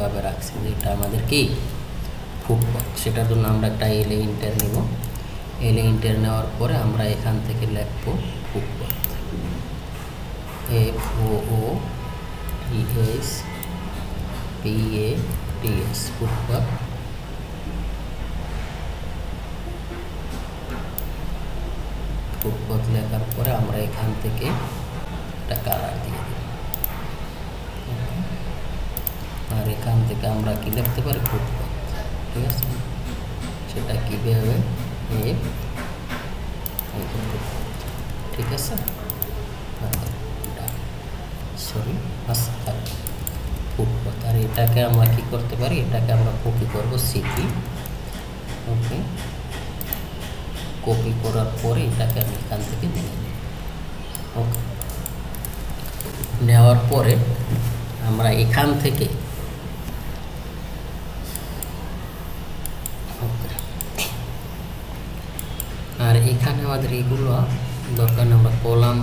এভাবে রাখছি যে এটা আমাদের কি ফুটপথ। সেটার জন্য আমরা একটা এলে ইন্টার নেব। এলে ইন্টার নেওয়ার পরে আমরা এখান থেকে লিখব ফুটপথ, FOOTPATH ফুটপথ। ফুটপথ লেখার পরে আমরা এখান থেকে একটা কালার দিয়ে দেব, আর এখান থেকে আমরা কি লিখতে পারি ফুটপথ, ঠিক আছে। সেটা কীভাবে ঠিক আছে, সরি আচ্ছা ফুটপথ। আর এটাকে আমরা কি করতে পারি, এটাকে আমরা কপি করব সিপি, ওকে। কপি করার পরে এটাকে আমি এখান থেকে নিয়ে নিই, ওকে। নেওয়ার পরে আমরা এখান থেকে আর এখানে আমাদের এগুলো দরকার না, আমরা কলাম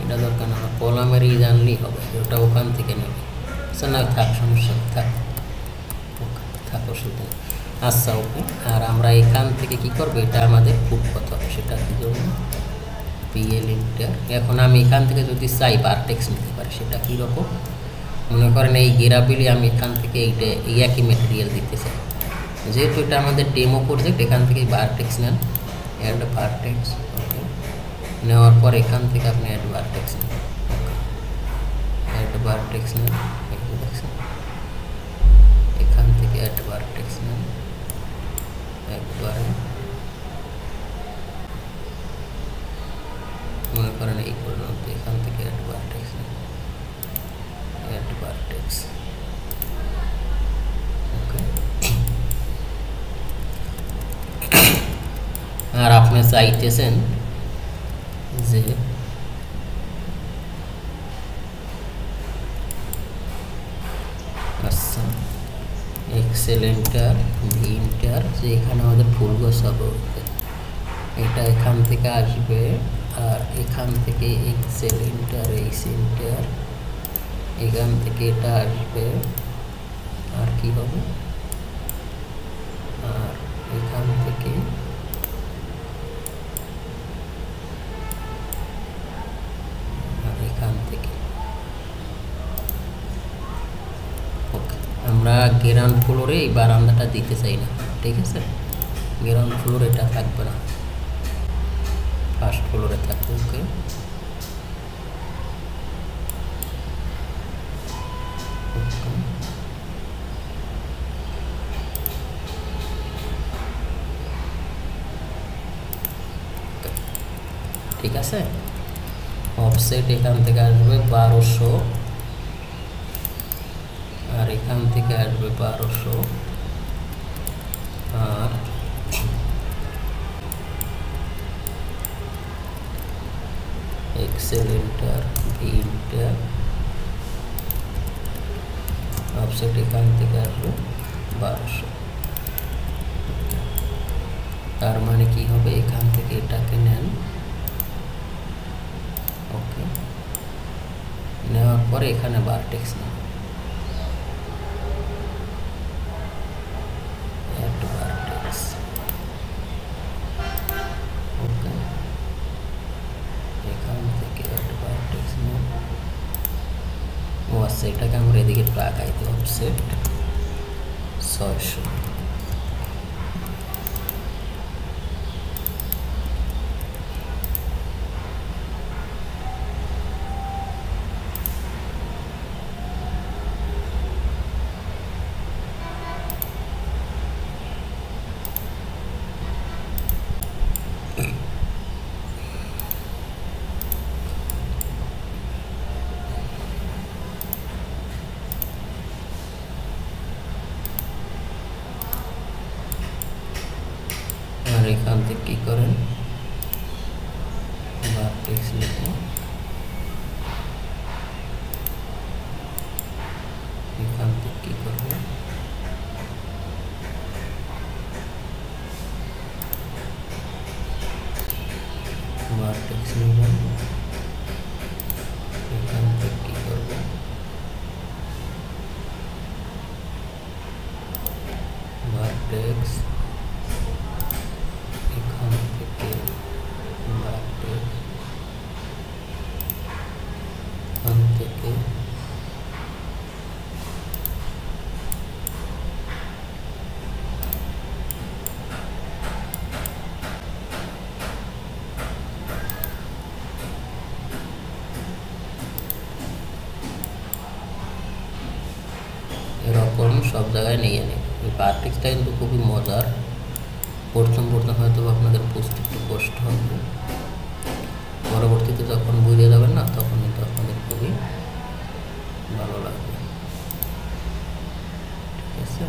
এটা দরকার না, কলামের জানলেই হবে, ওটা ওখান থেকে নেবে। আচ্ছা না থাক, সমস্যা থাক, অসুবিধা। আচ্ছা ওকে। আর আমরা এখান থেকে কি করবো, এটা আমাদের ফুটপথ হবে, সেটা কি জন্য PL ইন্টার। এখন আমি এখান থেকে যদি চাই ভার্টেক্স নিতে পারি, সেটা কীরকম মনে করেন এই গেরাবিলি আমি এখান থেকে এইটা এই একই ম্যাটেরিয়াল দিতে চাই, যেহেতু এটা আমাদের ডেমো প্রজেক্ট, এখান থেকে ভার্টেক্স নেন, অ্যাড ভার্টেক্স, ওকে। নেওয়ার পর এখান থেকে আপনি অ্যাড ভার্টেক্স নেন, অ্যাড ভার্টেক্স নেন, এখান থেকে অ্যাড ভার্টেক্স নেন একবারে, মনে করেন এই পর্যন্ত, এখান থেকে অ্যাড ভার্টেক্স নেন, অ্যাড ভার্টেক্স, ওকে। আর আপনি চাইতেছেন যে আচ্ছা এক্সেল এন্টার, ভি এন্টার, যে এখানে আমাদের ফুল বসাবো, এটা এখান থেকে আসবে, আর এখান থেকে এক্সেল এন্টার, এইচ এন্টার, এখান থেকে এটা আসবে, আর কি হবে, আর এখান থেকে আর এখান থেকে, ওকে। আমরা গ্রাউন্ড ফ্লোরে এই বারান্দাটা দিতে চাই না, ঠিক আছে। গ্রাউন্ড ফ্লোর এটা থাকবে না, ফার্স্ট ফ্লোরে থাকবে, ওকে। ঠিক আছে। অফসেট এখান থেকে আসবে 1200, আর এখান থেকে আসবে 1200, আর Excel enter, V enter, offset এখান থেকে আসবে 1200। তার মানে কি হবে, এখান থেকে এটাকে নেন, ওকে। নেওয়ার পরে এখানে ভার্টেক্স নেন, অ্যাড ভার্টেক্স, ওকে। এখান থেকে অ্যাড ভার্টেক্স নেন, ও আচ্ছা এটাকে আমরা এদিকে একটু আগাইতে, অফসেট 600, আর এখান থেকে কি করেন, ভার্টেক্স লিখুন, এখান থেকে কি করবেন, ভার্টেক্স নেবেন, সব জায়গায় নিয়ে নিই। এই পার্টেক্সটা কিন্তু খুবই মজার, প্রথম হয়তো আপনাদের বুঝতে একটু কষ্ট হবে, পরবর্তীতে যখন বুঝে যাবেন না তখন কিন্তু আপনাদের খুবই ভালো লাগবে। ঠিক আছে,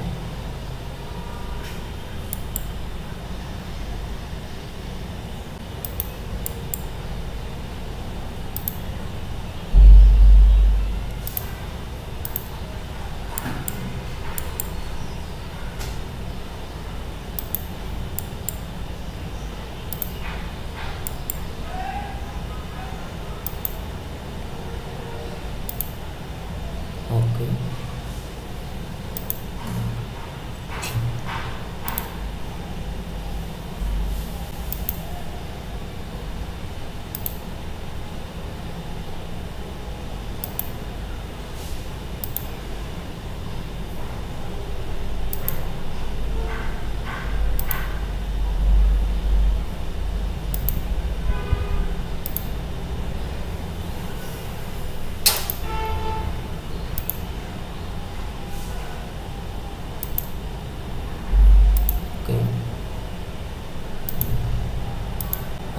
ওকে।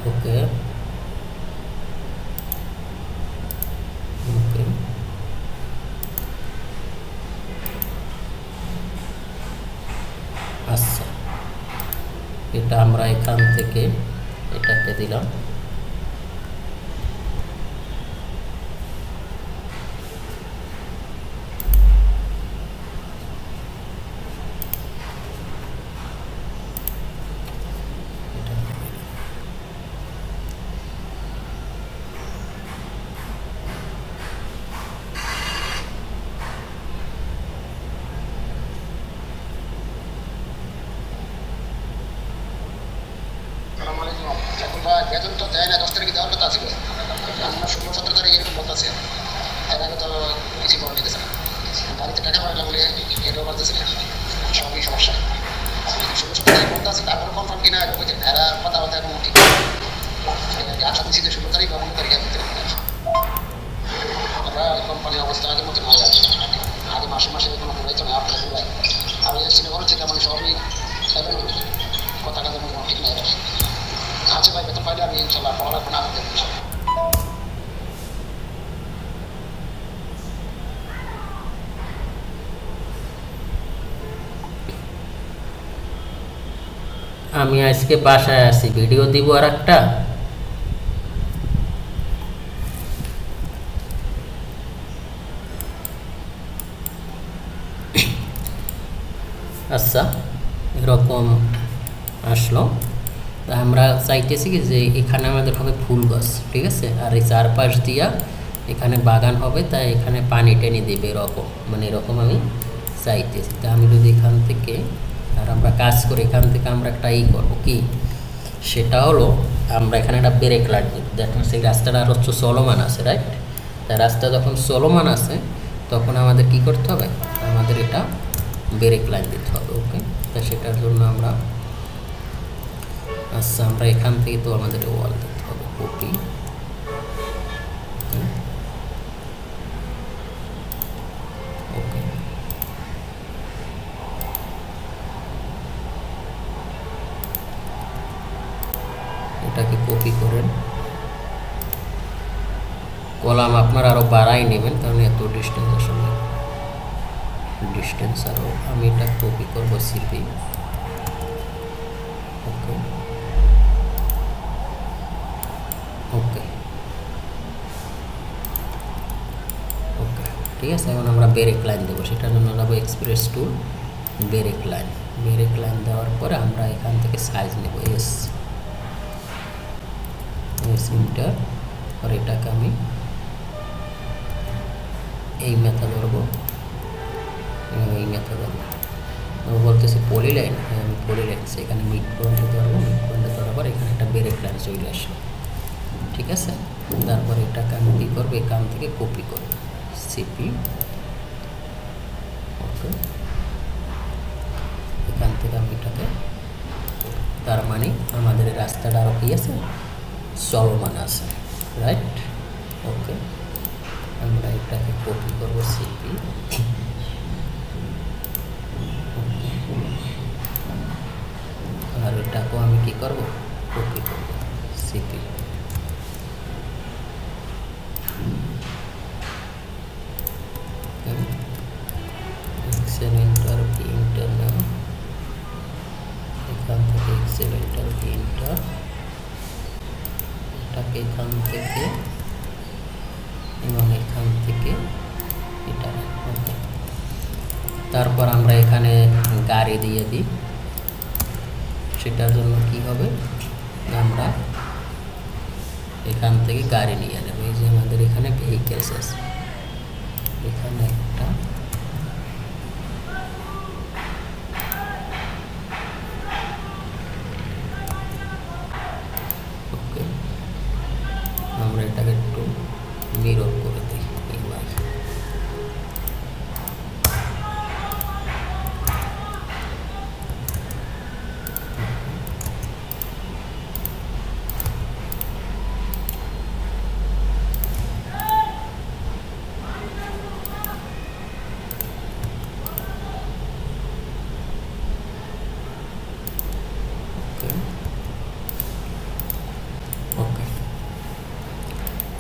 ওকে ওকে, আচ্ছা, এটা আমরা এখান থেকে এটাকে দিলাম। বেতন তো দেয় না, 10 তারিখে দেওয়ার কথা ছিল, আমরা 16-17 তারিখ এরকম বলতেছে, এর আগে তো কিছু করে নিতেছে না, বাড়িতে টাকা পয়সা বলে এটাও করতেছে না, সবই সমস্যা। 16-17 তারিখ বলতেছে, তারপরে কনফার্ম কিনা বুঝছেন, এরা কথাবার্তা এখন ঠিক আশা দিচ্ছি যে 16 তারিখ বা 15 তারিখের ভিতরে আমরা কোম্পানির অবস্থা আগের মতো হয়ে যাচ্ছে। আগে মাসে কোনো বেতন না, আপনার জুলাই আমি এসেছি বলে থেকে মানে সবই কথা কাজের মধ্যে ঠিক নাই। আচ্ছা ভাই, বেতন পাইলে আমি ইনশাল্লাহ পড়ালেখা না করতে পারি। আমি আজকে বাসায় আছি, ভিডিও দিব আর একটা। আচ্ছা, এরকম আসলো। আমরা চাইতেছি কি যে এখানে আমাদের হবে ফুল গাছ, ঠিক আছে, আর এই চারপাশ দিয়া এখানে বাগান হবে, তাই এখানে পানি টেনে দেবে এরকম, মানে এরকম আমি চাইতেছি। তা আমি যদি এখান থেকে আর আমরা কাজ করে এখান থেকে আমরা একটা করবো কি, সেটা হলো আমরা এখানে একটা ব্রেক লাগবে। দেখুন সেই রাস্তাটা আর হচ্ছে চলমান আছে, রাইট? তাই রাস্তা যখন চলমান আছে তখন আমাদের কি করতে হবে, আমাদের এটা ব্রেক লাইন দিতে হবে। ওকে, তা সেটার জন্য আমরা আচ্ছা আমরা এখান থেকে তো আমাদের ওয়াল দিতে হবে, কপি। ওকে, এটাকে কপি করেন, কলাম আপনারা আরও বাড়াই নেবেন, কারণ এত ডিস্টেন্স আসলে ডিস্টেন্স আরও। আমি এটা কপি করবো সিপি। ওকে ওকে ওকে, ঠিক আছে। এখন আমরা ব্রেক লাইন দেবো, সেটার জন্য যাবো এক্সপ্রেস টুল, ব্রেক লাইন। ব্রেক লাইন দেওয়ার পরে আমরা এখান থেকে সাইজ নেব এস ইন্টার, আর এটাকে আমি এই মেথা ধরবো, এই মেথা ধরবো। আমি বলতেছি পলি লাইন, আমি পলি লাইন, সেখানে মিড পয়েন্টে ধরবো, মিড পয়েন্টে ধরার পর এখানে একটা ব্রেক লাইন চলে আসবে, ঠিক আছে। তারপরে এটাকে আমি কী করবো, এখান থেকে কপি করবো, সিপি। ওকে, এখান থেকে আমি এটাকে, তার মানে আমাদের রাস্তাটা আরও কি আছে, চলমান আছে, রাইট? ওকে, আমরা এটাকে কপি করবো সিপি। আর এটাকেও আমি কি করব, কপি করব, CP. Excel enter, V enter now, এখান থেকে এক্সেল এন্টার, ভি এন্টার, এটাকে এখান থেকে এবং এখান থেকে এটা। ওকে, তারপর আমরা এখানে গাড়ি দিয়ে দিই। সেটার জন্য কি হবে, আমরা এখান থেকে গাড়ি নিয়ে নেব। এই যে আমাদের এখানে ভেহিকেলস আছে, এখানে একটা, ওকে, আমরা এটাকে একটু মিরর করে দিই এইবার।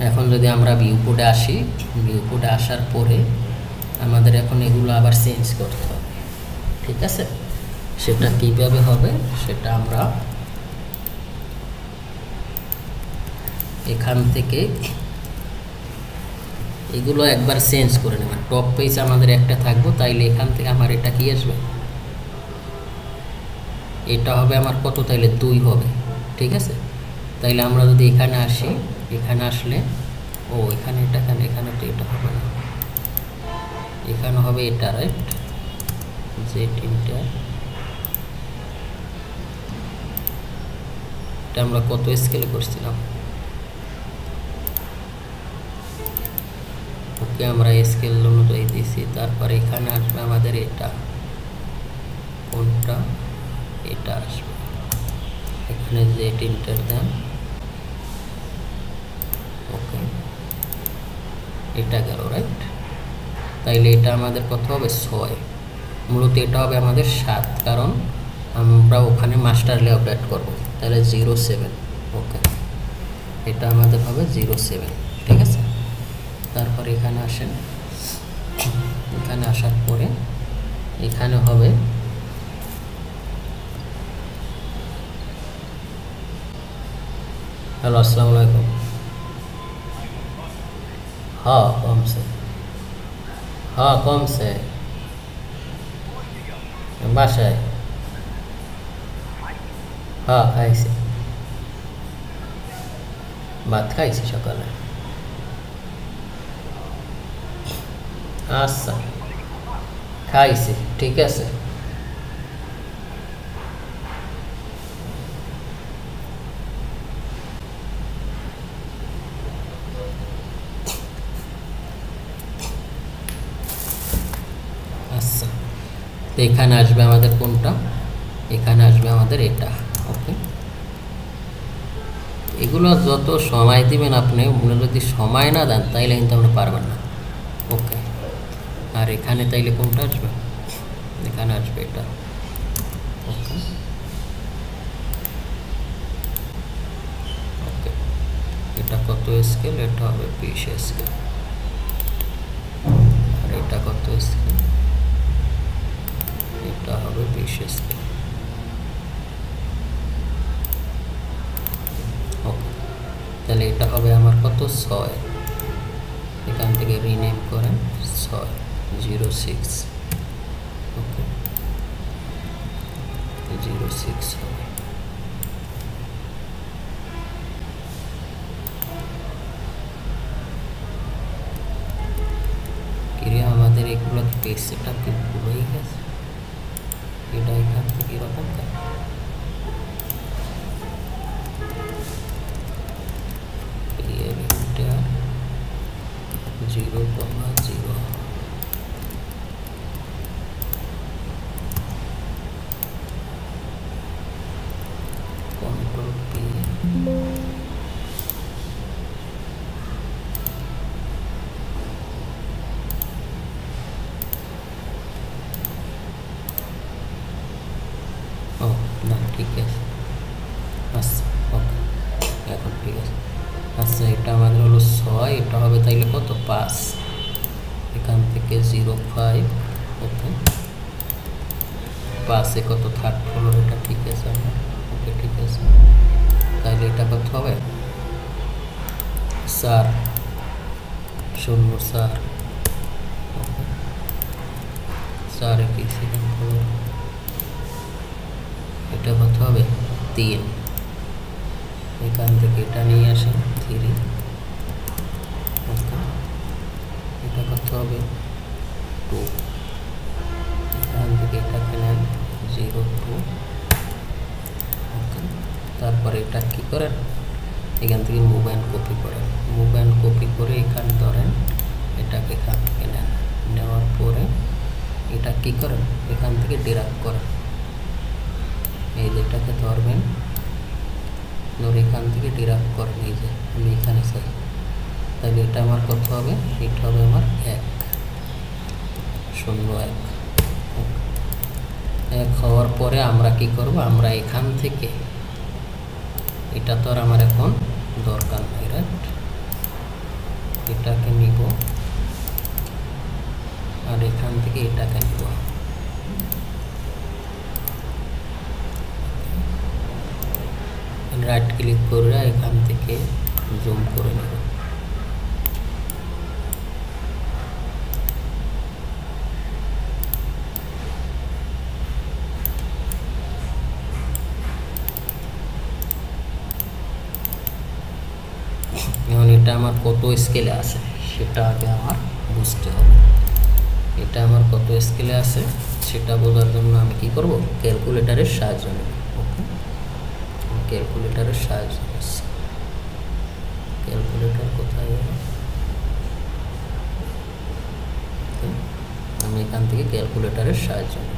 এখন যদি আমরা ভিউপোর্টে আসি, ভিউপোর্টে আসার পরে আমাদের এখন এগুলো আবার চেঞ্জ করতে হবে, ঠিক আছে? সেটা কিভাবে হবে সেটা আমরা এখান থেকে এগুলো একবার চেঞ্জ করে নেব। টপ পেজ আমাদের একটা থাকবো, তাইলে এখান থেকে আমার এটা কি আসবে, এটা হবে আমার কত, তাইলে 2 হবে, ঠিক আছে? তাইলে আমরা যদি এখানে আসি, এখানে আসলে এখানে এটা, এখানে তো এটা হবে না, এখানে হবে এটা, রাইট? জেড ইন্টার, এটা আমরা কত স্কেলে করছিলাম? ওকে, আমরা স্কেল অনুযায়ী দিয়েছি। তারপর এখানে আসবে আমাদের এটা, কোনটা, এটা আসবে, এখানে জেড ইন্টার দেন। ওকে, এটা গেল, রাইট? তাইলে এটা আমাদের কত হবে, 6। মূলত এটা হবে আমাদের 7, কারণ আমরা ওখানে মাস্টার লেআউট অ্যাড করবো, তাহলে 07। ওকে, এটা আমাদের হবে 07, ঠিক আছে? তারপর এখানে আসেন, এখানে আসার পরে এখানে হবে হ্যালো, আসসালামু আলাইকুম। हाँ कम से বাসায়, হ্যাঁ খাইছি, ভাত খাইছি সকালে। আচ্ছা, খাইছি, ঠিক আছে। আচ্ছা, তো এখানে আসবে আমাদের কোনটা, এখানে আসবে আমাদের এটা। ওকে, এগুলো যত সময় দিবেন আপনি, যদি সময় না দেন তাইলে কিন্তু আপনি পারবেন না। ওকে, আর এখানে তাইলে কোনটা আসবে, এখানে আসবে এটা। ওকে, ওকে, এটা কত স্কেল, এটা হবে 20 স্কেল, আর এটা কত স্কেল, এটা হবে 20 স্কেল। ওকে, তাহলে এটা হবে আমার কত, 6। এখান থেকে রিনেম করেন 606। ওকে, 06 হবে। কিরে আমাদের এগুলো পেজ সেটআপ কি পুরো হয়ে গেছে? এটা এখান থেকে এরকম কেন? এটা 0,0 Ctrl P, আচ্ছা এটা আমাদের হলো 6, এটা হবে তাইলে কত 5, এখান থেকে 0.5, ওকে 5 কত থার্ড ফ্লোর, এটা ঠিক আছে আমার, ওকে ঠিক আছে। তাহলে এটা কত হবে 4, 4, 4 কি সেকেন্ড ফ্লোর, এটা কত হবে 3, এখান থেকে এটা নিয়ে আসেন 3, ওকে এটা কত হবে 2, এখান থেকে এটাকে নেন 0.2, ওকে তারপরে এটা কি করেন এখান থেকে মুভ অ্যান্ড কপি করেন, মুভ অ্যান্ড কপি করে এখানে ধরেন এটাকে এখান থেকে নেন, নেওয়ার পরে এটা কি করেন এখান থেকে ডিরাক্ট করেন, এই যে এটাকে ধরবেন, ধরে এখান থেকে ডিরাক্ট করেন, এই যে আমি এখানে চাই, তাহলে এটা আমার কত হবে, এটা হবে আমার 1 হওয়ার পরে আমরা কি করব, আমরা এখান থেকে এটা তো আর আমার এখন দরকার নাই, রাইট, এটাকে নিব আর এখান থেকে এটাকে নিব, রাইট ক্লিক করে এখান থেকে জুম করে নেব, এখন এটা আমার কত স্কেলে আছে সেটা আগে আমার বুঝতে হবে, এটা আমার কত স্কেলে আছে সেটা বোঝার জন্য আমি কি করব, ক্যালকুলেটরের সাহায্য নেব, ওকে ক্যালকুলেটরের সাহায্য নিচ্ছি, ক্যালকুলেটর কোথায় গেল, আমি এখান থেকে ক্যালকুলেটরের সাহায্য নেব,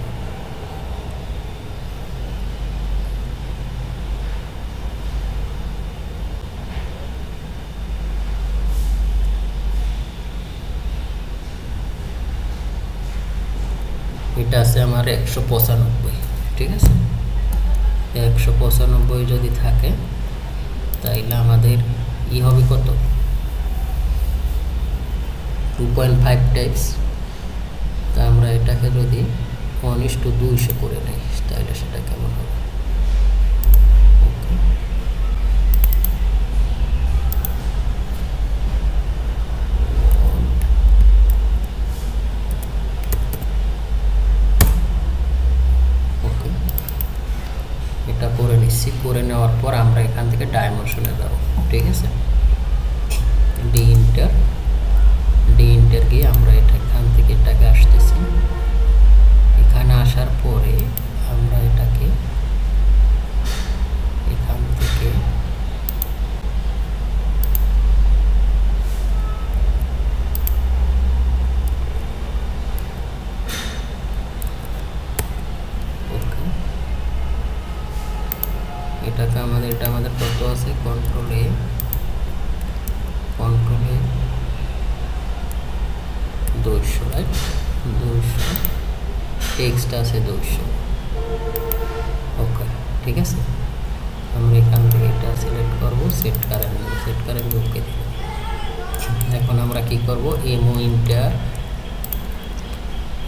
এটা আছে আমার 195, ঠিক আছে 195 যদি থাকে তাইলে আমাদের ই হবে কত 2.5 টাইপস, তা আমরা এটাকে যদি 1:200 করে নেই তাহলে সেটা কেমন হবে, এটা করে নিচ্ছি, করে নেওয়ার পর আমরা এখান থেকে ডাইমেনশনে যাব, ঠিক আছে ডি ইন্টার গিয়ে আমরা এটা এখান থেকে এটাকে আসতেছি, এখানে আসার পরে আমরা এটাকে এখান থেকে এটাকে আমাদের এটা আমাদের কত আছে কন্ট্রোল এ 200, রাইট 200, টেক্সট আছে 200, ওকে ঠিক আছে, আমরা এখান থেকে এটা সিলেক্ট করব, সেট কারেন্ট ওকে দিব, এখন আমরা কি করব এমও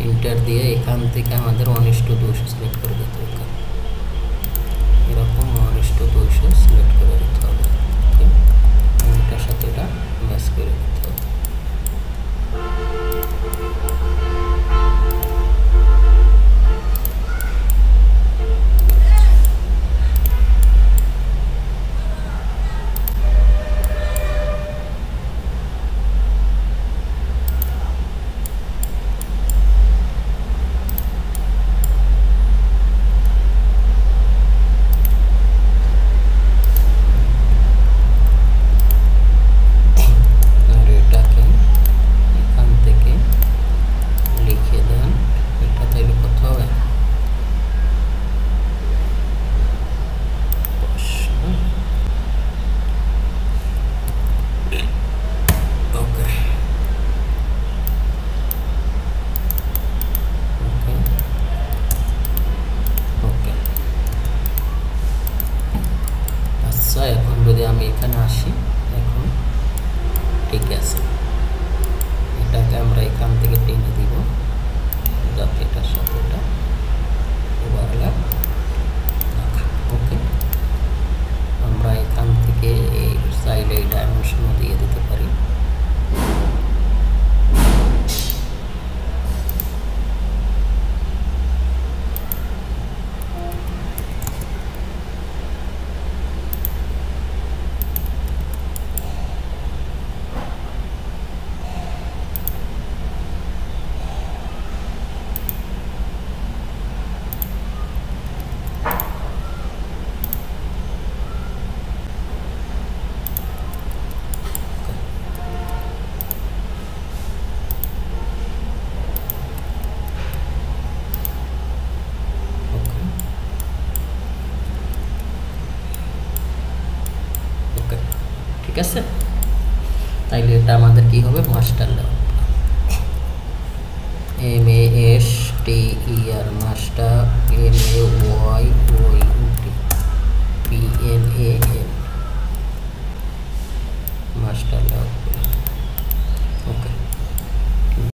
ইন্টার দিয়ে এখান থেকে আমাদের 1:200 সিলেক্ট করে দিতে হবে, এরকম 1:200 সিলেক্ট করে দিতে হবে, ওকে এটার সাথে এটা ম্যাচ করে দিতে হবে, এখানে আসি। এখন ঠিক আছে, এটাকে আমরা এখান থেকে টেনে দিব যাতে এটার সাথে এটা ওভারল্যাপ না থাকে। ওকে, আমরা এখান থেকে এই চাইলে এই ডাইমেনশনও দিয়ে দিতে পারি। ঠিক আছে, তাইলে এটা আমাদের কি হবে, master level. MASTER master, MAYOUT PNAN master level.